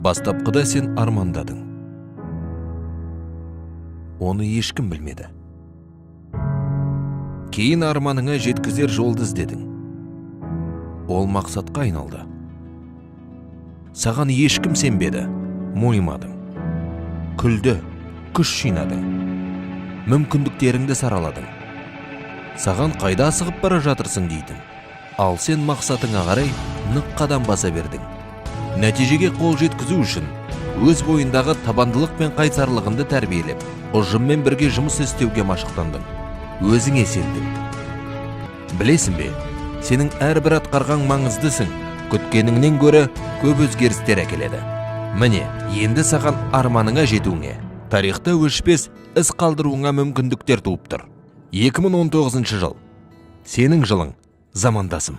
Бастапқыда сен армандадың. Оны ешкім білмеді. Кейін арманыңа жеткізер жолды іздедің. Ол мақсатқа айналды. Саған ешкім сенбеді, мойымадың. Күлді, күш жинадың. Мүмкіндіктеріңді сараладың. Саған қайда асығып бара жатырсың дейтін. Ал сен мақсатыңа қарай нық қадам баса бердің. Нәтижеге қол жеткізу үшін өз бойындағы табандылық пен қайсарлығыңды тәрбиелеп, ұжыммен бірге жұмыс істеуге машықтандың. Өзіңе сендің. Білесің бе, сенің әрбір атқарған маңыздысың, күткеніңнен гөрі көп өзгерістер әкеледі. Міне, енді саған арманыңа жетуіңе, тарихта өшпес із қалдыруыңа мүмкіндіктер туып тұр. 2019 жыл. Сенің жылың, замандасым.